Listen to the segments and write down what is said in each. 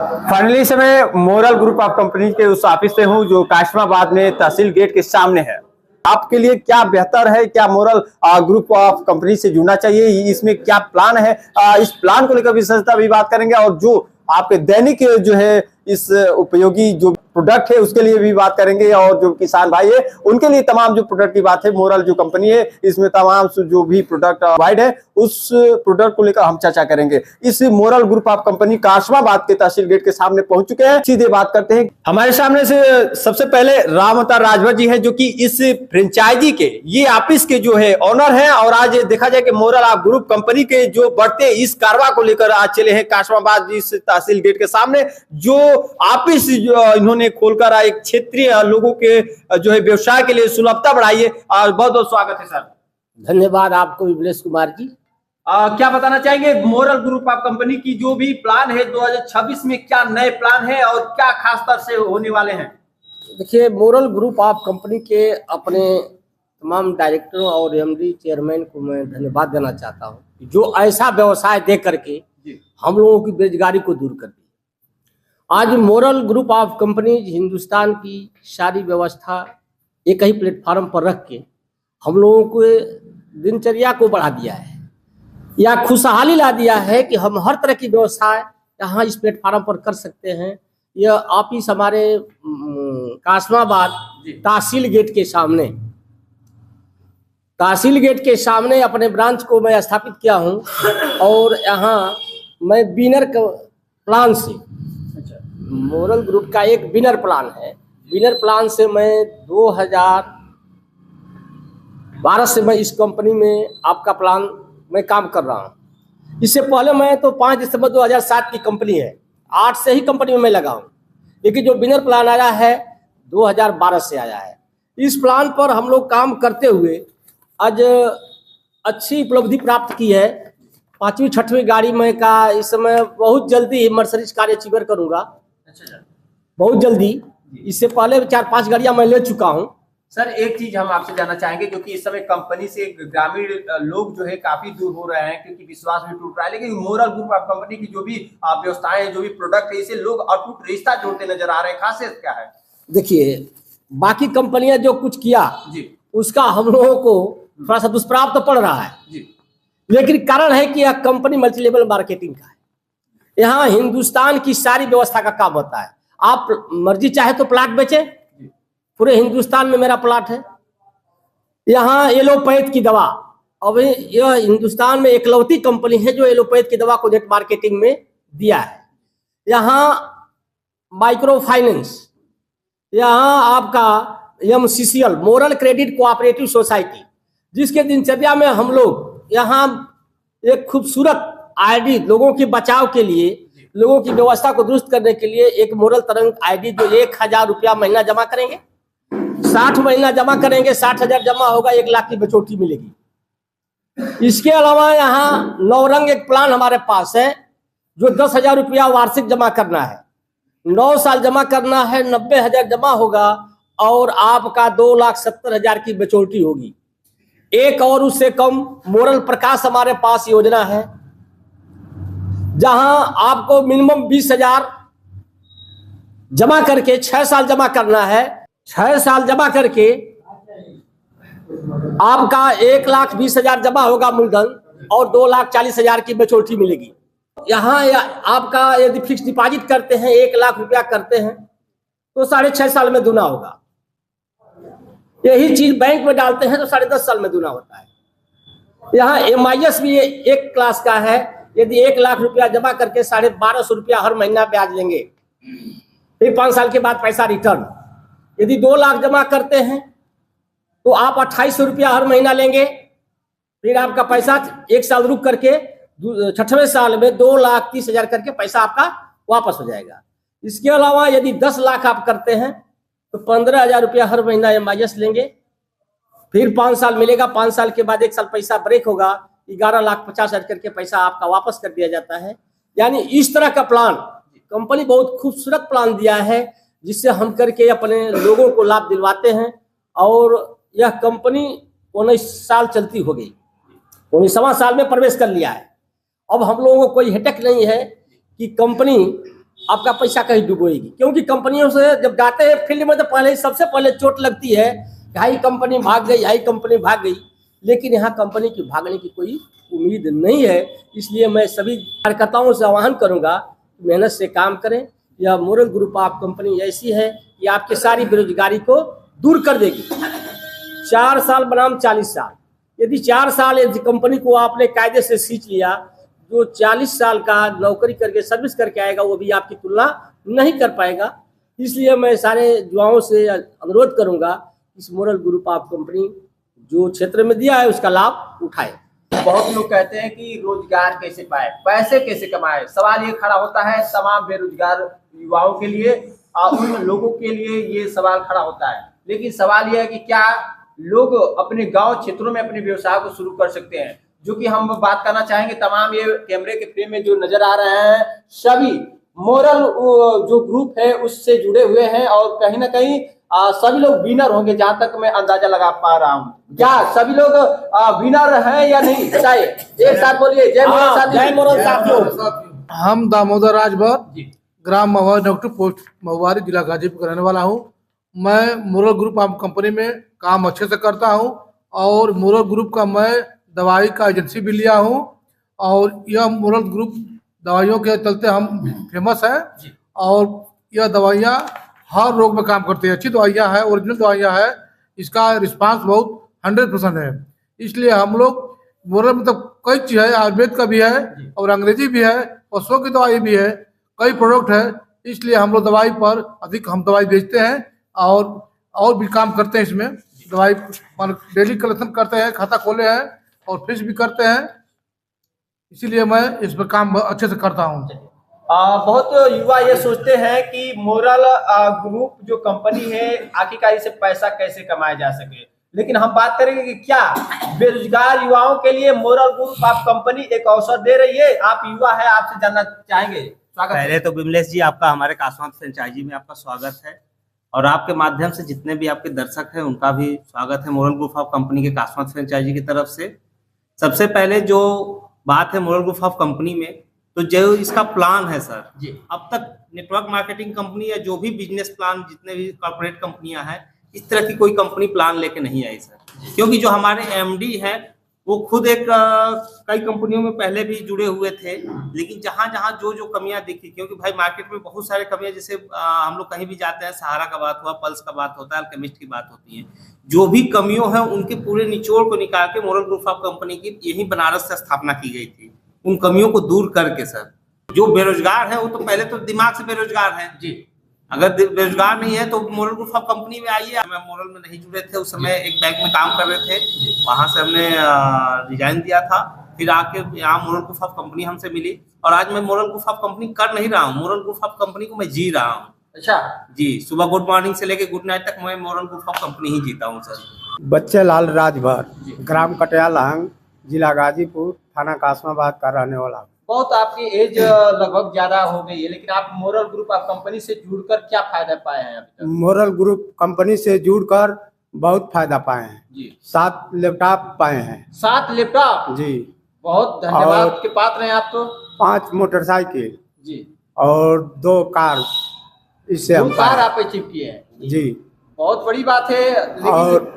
Finally से मैं moral group of company के उस ऑफिस से हूँ जो काशमाबाद में तहसील गेट के सामने है। आपके लिए क्या बेहतर है, क्या मोरल ग्रुप ऑफ कंपनी से जुड़ना चाहिए, इसमें क्या प्लान है, इस प्लान को लेकर विशेषता भी बात करेंगे और जो आपके दैनिक जो है इस उपयोगी जो प्रोडक्ट है उसके लिए भी बात करेंगे और जो किसान भाई है उनके लिए तमाम जो प्रोडक्ट की बात है। मोरल जो कंपनी है इसमें तमाम जो भी प्रोडक्ट प्रोवाइड है उस प्रोडक्ट को लेकर हम चर्चा करेंगे। इस मोरल ग्रुप ऑफ कंपनी काशमाबाद के तहसील गेट के सामने पहुंच चुके हैं, सीधे बात करते हैं। हमारे सामने से सबसे पहले रामवतार राजभर जी है जो कि इस फ्रेंचाइजी के ये ऑफिस के जो है ऑनर है और आज देखा जाए कि मोरल ग्रुप कंपनी के जो बढ़ते इस कारवा को लेकर आज चले हैं काशमाबाद इस तहसील गेट के सामने जो ऑफिस इन्होंने खोलकर एक क्षेत्रीय लोगों के जो है व्यवसाय के लिए सुलभता बढ़ाई है। और बहुत बहुत स्वागत है सर। धन्यवाद आपको विमलेश कुमार जी। क्या बताना चाहेंगे मोरल ग्रुप ऑफ कंपनी की जो भी प्लान है 2026 में, क्या नए प्लान है और क्या खास तौर से होने वाले हैं? देखिए, मोरल ग्रुप ऑफ कंपनी के अपने तमाम डायरेक्टरों और एमडी चेयरमैन को मैं धन्यवाद देना चाहता हूं जो ऐसा व्यवसाय दे करके हम लोगों की बेरोजगारी को दूर कर दी। आज moral group of company Hindustan की सारी व्यवस्था एक ही प्लेटफार्म पर रख के हम लोगों को दिनचर्या को बढ़ा दिया है या खुशहाली ला दिया है कि हम हर तरह की व्यवसाय यहाँ इस प्लेटफार्म पर कर सकते हैं। यह ऑफिस हमारे काशमाबाद तहसील गेट के सामने अपने ब्रांच को मैं स्थापित किया हूँ और यहाँ मैं बिनर प्लान से मोरल ग्रुप का एक बिनर प्लान है। बिनर प्लान से मैं 2012 से मैं इस कंपनी में आपका प्लान में काम कर रहा हूँ। इससे पहले मैं तो 5 दिसंबर 2007 की कंपनी है, 8 से ही कंपनी में मैं लगा हूँ, लेकिन जो बिनर प्लान आया है 2012 से आया है। इस प्लान पर हम लोग काम करते हुए आज अच्छी उपलब्धि प्राप्त की है। 5वीं 6वीं गाड़ी में का इस समय बहुत जल्दी मर्सिडीज कार अचीवर करूंगा, बहुत जल्दी। इससे पहले 4-5 गाड़ियां मैं ले चुका हूं। सर एक चीज हम आपसे जानना चाहेंगे जो कि इस समय कंपनी से ग्रामीण लोग जो है काफी दूर हो रहे हैं क्योंकि विश्वास भी टूट रहा है, लेकिन मोरल ग्रुप ऑफ कंपनी की जो भी व्यवस्थाएं हैं, जो भी प्रोडक्ट है, इसे लोग अटूट रिश्ता जोड़ते नजर आ रहे हैं। खासियत क्या है? देखिए, बाकी कंपनियां जो कुछ किया जी उसका हम लोगों को थोड़ा सा दुष्प्रभाव तो पड़ रहा है जी, लेकिन कारण है कि यह कंपनी मल्टी लेवल मार्केटिंग का है। यहाँ हिंदुस्तान की सारी व्यवस्था का काम होता है। आप मर्जी चाहे तो प्लाट बेचे, पूरे हिंदुस्तान में मेरा प्लाट है। यहाँ एलोपैथ की दवा, अब यह हिंदुस्तान में एकलौती कंपनी है जो एलोपैथ की दवा को नेट मार्केटिंग में दिया है। यहाँ माइक्रो फाइनेंस, यहाँ आपका MCCL moral credit cooperative society, जिसके दिनचर्या में हम लोग यहाँ एक खूबसूरत आईडी लोगों के बचाव के लिए, लोगों की व्यवस्था को दुरुस्त करने के लिए एक मोरल तरंग आईडी जो 1000 रुपया महीना जमा करेंगे, 60 महीना जमा करेंगे, 60,000 जमा होगा, 1 लाख की बचौटी मिलेगी। इसके अलावा यहाँ नौरंग एक प्लान हमारे पास है जो 10,000 रुपया वार्षिक जमा करना है, 9 साल जमा करना है, 90,000 जमा होगा और आपका 2,70,000 की बचौटी होगी। एक और उससे कम मोरल प्रकाश हमारे पास योजना है जहां आपको मिनिमम 20,000 जमा करके 6 साल जमा करना है। 6 साल जमा करके आपका 1,20,000 जमा होगा मूलधन और 2,40,000 की बचौटी मिलेगी। यहाँ आपका यदि फिक्स डिपॉजिट करते हैं 1 लाख रुपया करते हैं तो 6.5 साल में दूना होगा। यही चीज बैंक में डालते हैं तो 10.5 साल में दूना होता है। यहाँ MIS भी एक क्लास का है, यदि 1 लाख रुपया जमा करके 1,250 रुपया हर महीना ब्याज लेंगे, फिर 5 साल के बाद पैसा रिटर्न। यदि 2 लाख जमा करते हैं तो आप 2,800 रुपया हर महीना लेंगे, फिर आपका पैसा 1 साल रुक करके 6वें साल में 2,30,000 करके पैसा आपका वापस हो जाएगा। इसके अलावा यदि 10 लाख आप करते हैं तो 15,000 रुपया हर महीना MIS लेंगे, फिर 5 साल मिलेगा, 5 साल के बाद 1 साल पैसा ब्रेक होगा, 11,50,000 करके पैसा आपका वापस कर दिया जाता है। यानी इस तरह का प्लान कंपनी बहुत खूबसूरत प्लान दिया है जिससे हम करके अपने लोगों को लाभ दिलवाते हैं। और यह कंपनी 19 साल चलती हो गई, 19वां साल में प्रवेश कर लिया है। अब हम लोगों को कोई हेटक नहीं है कि कंपनी आपका पैसा कहीं डूबोएगी। क्योंकि कंपनियों से जब जाते हैं फील्ड में तो पहले ही सबसे पहले चोट लगती है, हाई कंपनी भाग गई, हाई कंपनी भाग गई। लेकिन यहाँ कंपनी की भागने की कोई उम्मीद नहीं है। इसलिए मैं सभी कार्यकर्ताओं से आह्वान करूंगा, मेहनत से काम करें। यह मोरल ग्रुप ऑफ कंपनी ऐसी है कि आपकी सारी बेरोजगारी को दूर कर देगी। 4 साल बनाम 40 साल। यदि 4 साल यदि कंपनी को आपने कायदे से सींच लिया, जो 40 साल का नौकरी करके सर्विस करके आएगा वो भी आपकी तुलना नहीं कर पाएगा। इसलिए मैं सारे युवाओं से अनुरोध करूंगा, इस मोरल ग्रुप ऑफ कंपनी जो क्षेत्र में दिया है उसका लाभ उठाए। बहुत लोग कहते हैं कि रोजगार कैसे पाए, पैसे कैसे कमाए। सवाल ये खड़ा होता है तमाम बेरोजगार युवाओं के लिए, उन लोगों के लिए ये सवाल खड़ा होता है। लेकिन सवाल यह है कि क्या लोग अपने गांव क्षेत्रों में अपने व्यवसाय को शुरू कर सकते हैं, जो कि हम बात करना चाहेंगे। तमाम ये कैमरे के फ्रेम में जो नजर आ रहे हैं सभी मोरल जो ग्रुप है उससे जुड़े हुए हैं, और कहीं ना कहीं सभी लोग विनर होंगे, जहां तक मैं अंदाजा लगा पा रहा हूं। क्या सभी लोग विनर हैं या नहीं, बताइए। एक साथ बोलिए, जय मोरल साहब। जय मोरल साथियों। हम दामोदर राजभर, ग्राम महुआ नौकटी पोस्ट महुआरी, जिला गाजीपुर का रहने वाला हूँ। मैं मोरल ग्रुप ऑफ कंपनी में काम अच्छे से करता हूँ, और मोरल ग्रुप का मैं दवाई का एजेंसी भी लिया हूँ, और यह मोरल ग्रुप दवाइयों के चलते हम फेमस है। और यह दवाइयाँ हर रोग में काम करती है, अच्छी दवाइयाँ हैं, ओरिजिनल दवाइयाँ हैं। इसका रिस्पांस बहुत 100% है। इसलिए हम लोग मोरल में तो कई चीज़ है, आयुर्वेद का भी है और अंग्रेजी भी है, पशुओं की दवाई भी है, कई प्रोडक्ट है। इसलिए हम लोग दवाई पर अधिक हम दवाई बेचते हैं, और भी काम करते हैं इसमें। दवाई डेली कलेक्शन करते हैं, खाता खोले हैं और फीस भी करते हैं। इसीलिए मैं इस पर काम अच्छे से करता हूँ। बहुत युवा ये सोचते हैं कि मोरल ग्रुप जो कंपनी है आखिरकार इसे पैसा कैसे कमाया जा सके। लेकिन हम बात करेंगे कि क्या बेरोजगार युवाओं के लिए मोरल ग्रुप ऑफ कंपनी एक अवसर दे रही है। आप युवा है, आपसे जानना चाहेंगे। पहले तो विमलेश जी, आपका हमारे कासवांत फ्रेंचाइजी में आपका स्वागत है, और आपके माध्यम से जितने भी आपके दर्शक हैं उनका भी स्वागत है मोरल ग्रुप ऑफ कंपनी के कासवांत फ्रेंचाइजी की तरफ से। सबसे पहले जो बात है मोरल ग्रुप ऑफ कंपनी में, तो जो इसका प्लान है सर जी, अब तक नेटवर्क मार्केटिंग कंपनी या जो भी बिजनेस प्लान जितने भी कॉर्पोरेट कंपनियां हैं, इस तरह की कोई कंपनी प्लान लेके नहीं आई सर। क्योंकि जो हमारे एमडी हैं वो खुद एक कई कंपनियों में पहले भी जुड़े हुए थे, लेकिन जहां जहां जो जो कमियां दिखी, क्योंकि भाई मार्केट में बहुत सारे कमियां, जैसे हम लोग कहीं भी जाते हैं, सहारा का बात हुआ, पल्स का बात होता है, अल्केमिस्ट की बात होती है, जो भी कमियों हैं उनके पूरे निचोड़ को निकाल के मोरल ग्रुप ऑफ कंपनी की यही बनारस से स्थापना की गई थी। उन कमियों को दूर करके सर, जो बेरोजगार है वो तो पहले तो दिमाग से बेरोजगार है जी, अगर बेरोजगार नहीं है तो मोरल ग्रुप ऑफ कंपनी में आइए। मैं मोरल में नहीं जुड़े थे उस समय, एक बैंक में काम कर रहे थे, वहां से हमने रिजाइन दिया था, फिर आके यहाँ मोरल ग्रुप ऑफ कंपनी हमसे मिली, और आज मैं मोरल ग्रुप ऑफ कंपनी कर नहीं रहा हूँ, मोरल ग्रुप ऑफ कंपनी को मैं जी रहा हूँ। अच्छा जी, सुबह गुड मॉर्निंग से लेके गुड नाइट तक मैं मोरल ग्रुप ऑफ कंपनी ही जीता हूँ सर। बच्चे लाल राजभर, ग्राम कटियालांग, जिला गाजीपुर, थाना कासमाबाद का रहने वाला। बहुत आपकी एज लगभग ज्यादा हो गई है, लेकिन आप मोरल ग्रुप ऑफ कंपनी से जुड़कर क्या फायदा पाए हैं अभी तक? मोरल ग्रुप कंपनी से जुड़कर बहुत फायदा पाए हैं जी। 7 लैपटॉप पाए हैं। 7 लैपटॉप जी, बहुत धन्यवाद के पात्र हैं आप तो। 5 मोटरसाइकिल जी, और 2 कार, इससे हम कार आप अचीव किए हैं जी, बहुत बड़ी बात है। और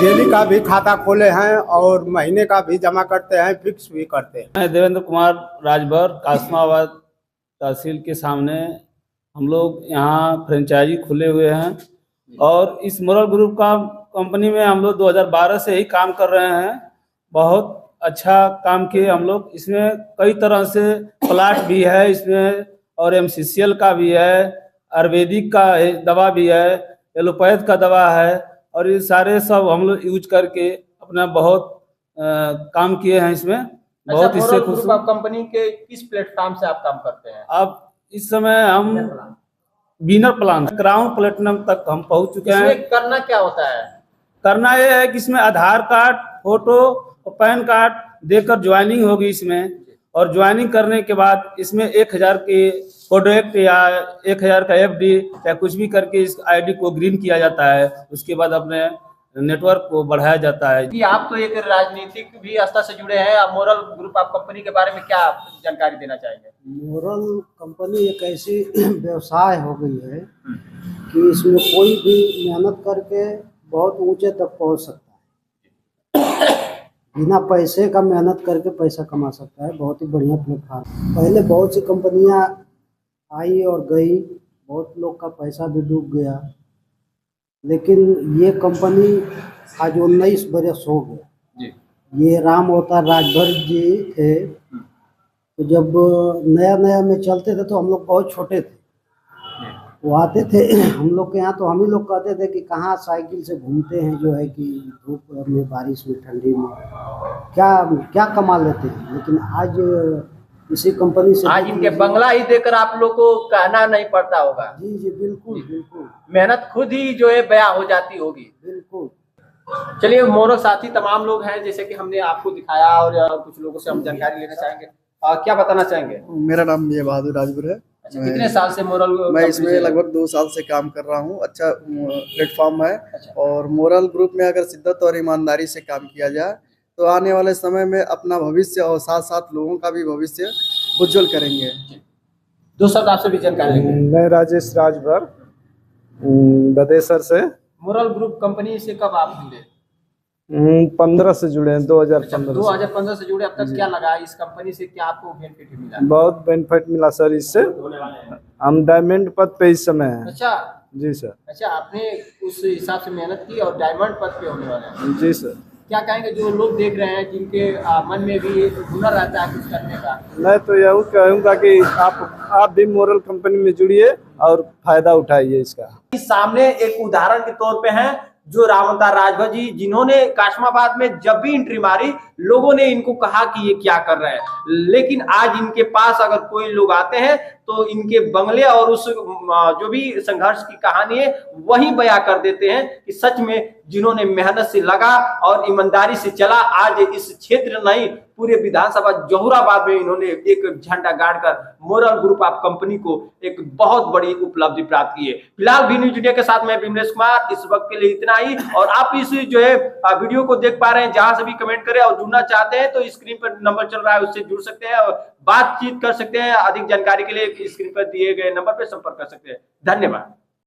डेली का भी खाता खोले हैं और महीने का भी जमा करते हैं, फिक्स भी करते हैं। मैं देवेंद्र कुमार राजभर, कासमाबाद तहसील के सामने हम लोग यहाँ फ्रेंचाइजी खुले हुए हैं, और इस मोरल ग्रुप का कंपनी में हम लोग 2012 से ही काम कर रहे हैं। बहुत अच्छा काम किए हम लोग। इसमें कई तरह से प्लाट भी है इसमें, और MCCL का भी है, आयुर्वेदिक का दवा भी है, एलोपैथ का दवा है, और ये सारे सब हम लोग यूज करके अपना बहुत काम किए हैं इसमें। बहुत इससे खुश हूं। कंपनी के किस प्लेटफॉर्म से आप काम करते हैं? अब इस समय हम विनर प्लान क्राउन प्लेटिनम तक हम पहुंच चुके हैं। करना क्या होता है? करना ये है कि इसमें आधार कार्ड, फोटो और पैन कार्ड देकर ज्वाइनिंग होगी इसमें, और ज्वाइनिंग करने के बाद इसमें 1000 के प्रोडक्ट या 1000 का FD या कुछ भी करके इस ID को ग्रीन किया जाता है। उसके बाद अपने नेटवर्क को बढ़ाया जाता है। कि आप तो एक राजनीतिक भी स्तर से जुड़े हैं, आप मोरल ग्रुप ऑफ कंपनी के बारे में क्या जानकारी देना चाहेंगे? मोरल कंपनी एक ऐसी व्यवसाय हो गई है कि इसमें कोई भी मेहनत करके बहुत ऊंचे तक पहुंच सकता है। बिना पैसे का मेहनत करके पैसा कमा सकता है। बहुत ही बढ़िया प्लेटफॉर्म। पहले बहुत सी कंपनियां आई और गई, बहुत लोग का पैसा भी डूब गया, लेकिन ये कंपनी आज 19 बरस हो गया जी। ये राम अवतार राजभर जी थे, तो जब नया नया में चलते थे तो हम लोग बहुत छोटे थे। वो आते थे हम लोग के यहाँ, तो हम ही लोग कहते थे कि कहाँ साइकिल से घूमते हैं, जो है कि धूप में, बारिश में, ठंडी में क्या क्या कमा लेते हैं। लेकिन आज इसी कंपनी से आज इनके बंगला ही देखकर आप लोग को कहना नहीं पड़ता होगा। जी जी बिल्कुल बिल्कुल। मेहनत खुद ही जो है बयां हो जाती होगी। बिल्कुल। चलिए, मोरल साथी तमाम लोग हैं, जैसे कि हमने आपको दिखाया, और कुछ लोगों से हम जानकारी लेना चाहेंगे। क्या बताना चाहेंगे? मेरा नाम विजय बहादुर राजपुर है। अच्छा, कितने साल से मोरल? मैं इसमें लगभग 2 साल से काम कर रहा हूँ। अच्छा प्लेटफॉर्म है। अच्छा। और मोरल ग्रुप में अगर शिद्दत और ईमानदारी से काम किया जाए तो आने वाले समय में अपना भविष्य और साथ साथ लोगों का भी भविष्य उज्जवल करेंगे। दो शब्द आपसे भी जानकारी लेंगे। मैं राजेश राजभर बदेसर से। मोरल ग्रुप कंपनी से कब आप जुड़े? 15 से जुड़े हैं, 2015 2015 से जुड़े। अब तक क्या लगा इस कंपनी से, क्या आपको बेनिफिट मिला? बहुत बेनिफिट मिला सर इससे। हम डायमंड पद पे इस समय हैं। अच्छा जी सर। अच्छा, आपने उस हिसाब से मेहनत की और डायमंड पद पे होने वाले हैं। जी सर। क्या कहेंगे जो लोग देख रहे हैं, जिनके मन में भी हुनर रहता है कुछ करने का? मैं तो यही कहूँगा कि आप भी मोरल कंपनी में जुड़िए और फायदा उठाइए इसका। सामने एक उदाहरण के तौर पे हैं जो राम अवतार राजभर जी, जिन्होंने काशमाबाद में जब भी एंट्री मारी, लोगों ने इनको कहा कि ये क्या कर रहे हैं, लेकिन आज इनके पास अगर कोई लोग आते हैं तो इनके बंगले और उस जो भी संघर्ष की कहानी है वही बयां कर देते हैं कि सच में जिन्होंने मेहनत से लगा और ईमानदारी से चला, आज इस क्षेत्र नहीं पूरे विधानसभा जहुराबाद में इन्होंने एक झंडा गाड़कर मोरल ग्रुप ऑफ कंपनी को एक बहुत बड़ी उपलब्धि प्राप्त की है। फिलहाल भी न्यूज इंडिया के साथ मैं विमलेश कुमार, इस वक्त के लिए इतना ही। और आप इस जो है वीडियो को देख पा रहे हैं, जहां से भी कमेंट करें और जुड़ना चाहते हैं तो स्क्रीन पर नंबर चल रहा है, उससे जुड़ सकते हैं और बातचीत कर सकते हैं। अधिक जानकारी के लिए स्क्रीन पर दिए गए नंबर पर संपर्क कर सकते हैं। धन्यवाद।